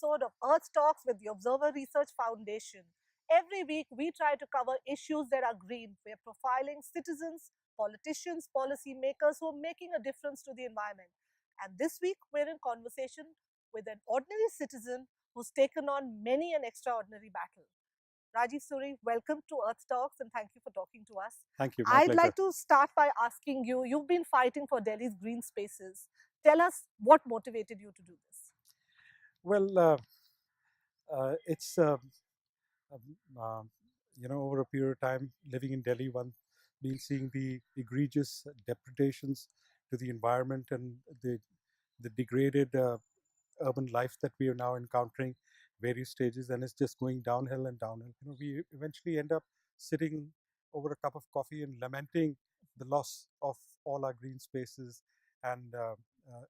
episode of Earth Talks with the Observer Research Foundation. Every week, we try to cover issues that are green. We're profiling citizens, politicians, policymakers who are making a difference to the environment. And this week, we're in conversation with an ordinary citizen who's taken on many an extraordinary battle. Rajeev Suri, welcome to Earth Talks and thank you for talking to us. Thank you. My I'd pleasure. like to start by asking you, you've been fighting for Delhi's green spaces. Tell us what motivated you to do this. Well, it's over a period of time living in Delhi, one been seeing the egregious depredations to the environment and the degraded urban life that we are now encountering, various stages, and it's just going downhill and downhill. We eventually end up sitting over a cup of coffee and lamenting the loss of all our green spaces and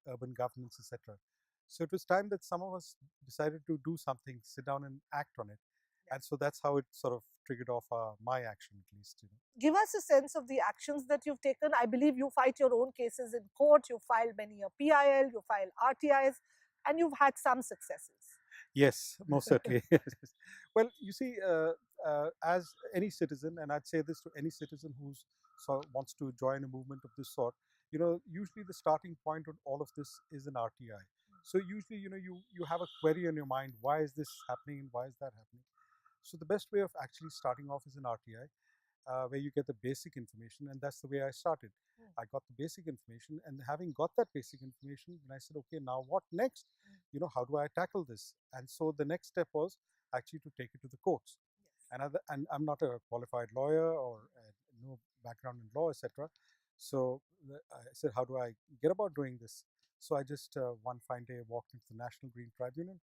urban governance, etc. So it was time that some of us decided to do something, sit down and act on it. And so that's how it sort of triggered off my action, at least. Give us a sense of the actions that you've taken. I believe you fight your own cases in court. You filed many a PIL, you filed RTIs, and you've had some successes. Yes, most certainly. Well, you see, as any citizen, and I'd say this to any citizen who wants to join a movement of this sort, usually the starting point of all of this is an RTI. So usually, you have a query in your mind, why is this happening and why is that happening? So the best way of actually starting off is an RTI, where you get the basic information, and that's the way I started. I got the basic information, and having got that basic information, then I said, okay, now what next? How do I tackle this? And so the next step was actually to take it to the courts. And I'm not a qualified lawyer or no background in law, etc. So I said, how do I get about doing this? So I just one fine day walked into the National Green Tribunal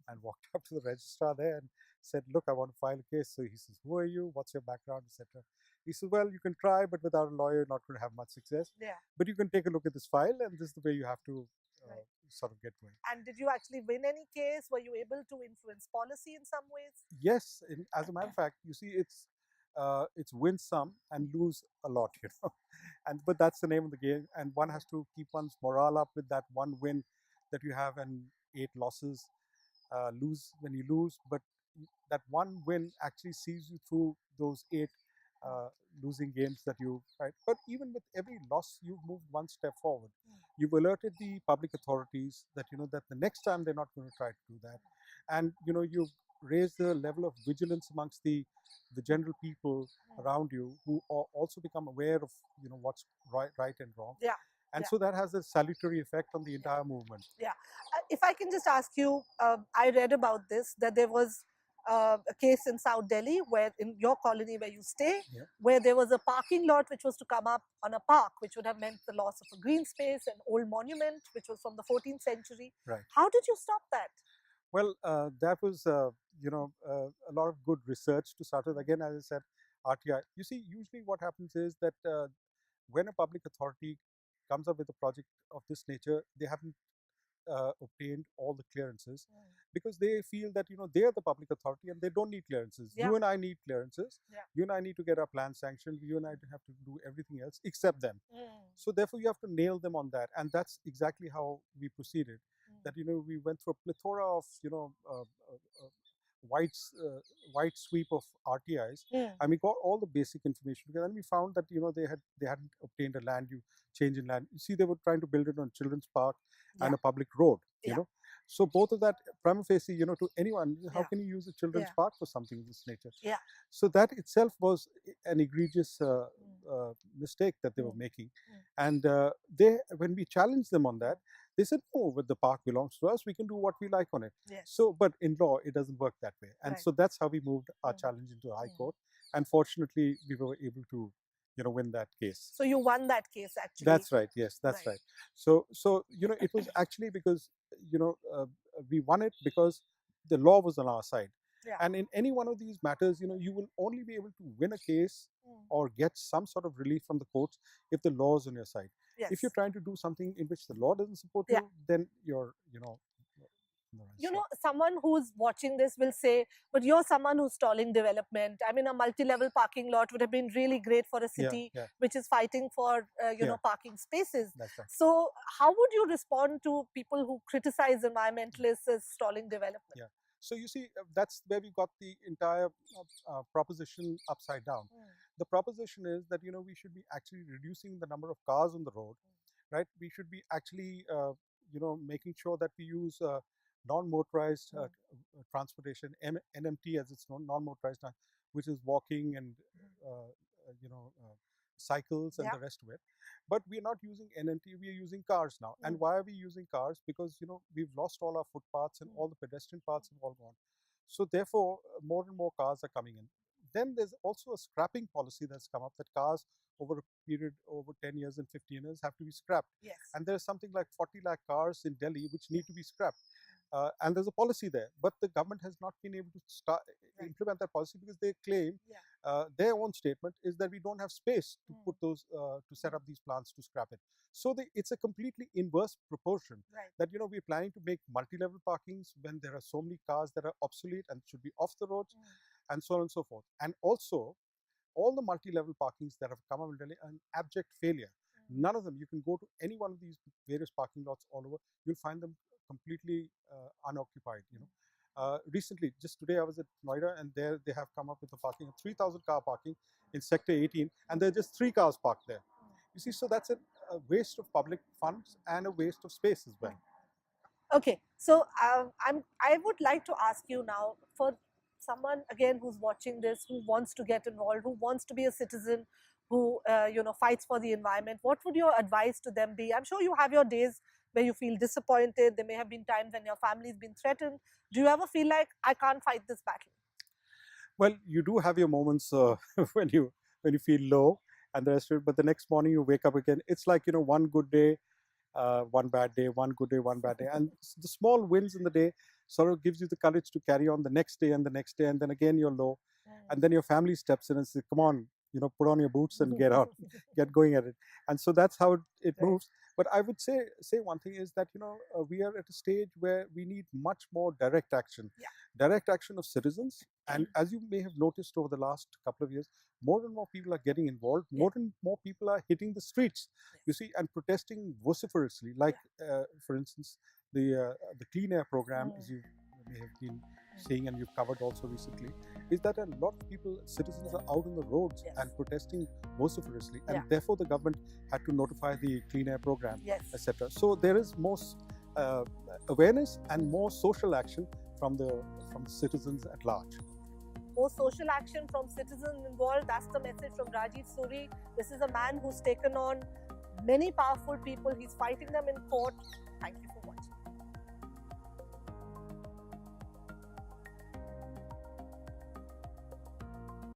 and walked up to the registrar there and said, look, I want to file a case. So he says, who are you? What's your background, etc. He says, well, you can try, but without a lawyer, you're not going to have much success. Yeah. But you can take a look at this file, and this is the way you have to sort of get going. And did you actually win any case? Were you able to influence policy in some ways? Yes. As a matter of fact, you see, it's win some and lose a lot, but that's the name of the game, and one has to keep one's morale up with that one win that you have and 8 losses. Lose when you lose, but that one win actually sees you through those 8 losing games that you fight. But even with every loss, you've moved one step forward. You've alerted the public authorities that that the next time they're not going to try to do that, and you've raised the level of vigilance amongst the general people around you, who also become aware of what's right and wrong. Yeah. And so that has a salutary effect on the entire movement. Yeah. If I can just ask you, I read about this, that there was a case in South Delhi, where in your colony where you stay, where there was a parking lot which was to come up on a park, which would have meant the loss of a green space, an old monument, which was from the 14th century. Right. How did you stop that? Well, that was, a lot of good research to start with. Again, as I said, RTI. You see, usually what happens is that when a public authority comes up with a project of this nature, they haven't obtained all the clearances because they feel that they are the public authority and they don't need clearances. You and I need clearances. You and I need to get our plan sanctioned. You and I have to do everything else except them. So therefore you have to nail them on that, and that's exactly how we proceeded. That we went through a plethora of wide sweep of RTIs, and we got all the basic information together, and we found that they hadn't obtained a land change in land. You see, they were trying to build it on Children's Park and a public road. So both of that, prima facie, to anyone, how can you use a children's park for something of this nature? So that itself was an egregious mistake that they were making, and when we challenged them on that, they said, no, but the park belongs to us. We can do what we like on it. So, but in law, it doesn't work that way. And so that's how we moved our challenge into the High Court. And fortunately, we were able to, win that case. So you won that case, actually. That's right. Yes, that's right. So it was actually because, we won it because the law was on our side. And in any one of these matters, you will only be able to win a case or get some sort of relief from the courts if the law is on your side. If you're trying to do something in which the law doesn't support you, then you're, on the right You know, someone who's watching this will say, but you're someone who's stalling development. I mean, a multi-level parking lot would have been really great for a city which is fighting for, you know, parking spaces. So how would you respond to people who criticize environmentalists as stalling development? Yeah. So you see, that's where we got the entire proposition upside down. The proposition is that, you know, we should be actually reducing the number of cars on the road, right? We should be actually, you know, making sure that we use non-motorized transportation, NMT as it's known, non-motorized, which is walking and, you know, cycles and the rest of it. But we're not using NMT, we are using cars now. And why are we using cars? Because, you know, we've lost all our footpaths and all the pedestrian paths have all gone. So therefore, more and more cars are coming in. Then there's also a scrapping policy that's come up that cars over a period over 10 years and 15 years have to be scrapped. Yes. And there's something like 40 lakh cars in Delhi which need to be scrapped. And there's a policy there, but the government has not been able to implement that policy because they claim their own statement is that we don't have space to put those to set up these plants to scrap it. So it's a completely inverse proportion that, you know, we're planning to make multi-level parkings when there are so many cars that are obsolete and should be off the roads and so on and so forth. And also all the multi-level parkings that have come up in Delhi are an abject failure. None of them, you can go to any one of these various parking lots all over, you'll find them completely unoccupied, you know. Recently, just today, I was at Noida, and there they have come up with a parking, 3,000 car parking in Sector 18, and there are just 3 cars parked there. You see, so that's a waste of public funds and a waste of space as well. Okay, so I would like to ask you now, for someone again who's watching this, who wants to get involved, who wants to be a citizen, who you know, fights for the environment, what would your advice to them be? I'm sure you have your days where you feel disappointed. There may have been times when your family's been threatened. Do you ever feel like, I can't fight this battle? Well, you do have your moments when you feel low and the rest of it, but the next morning you wake up again. It's like, you know, one good day, one bad day, one good day, one bad day, and the small wins in the day sort of gives you the courage to carry on the next day and the next day, and then again you're low, and then your family steps in and says, come on, you know, put on your boots and get out, get going at it. And so that's how it moves. But I would say one thing is that, you know, we are at a stage where we need much more direct action, direct action of citizens. And as you may have noticed over the last couple of years, more and more people are getting involved, more and more people are hitting the streets, you see, and protesting vociferously, like, for instance, the Clean Air program, as you may have been seeing and you've covered also recently, is that a lot of people, citizens, are out on the roads and protesting vociferously, and therefore the government had to notify the Clean Air program, etc. So there is more awareness and more social action from the citizens at large. More social action from citizens involved. That's the message from Rajeev Suri. This is a man who's taken on many powerful people. He's fighting them in court. Thank you.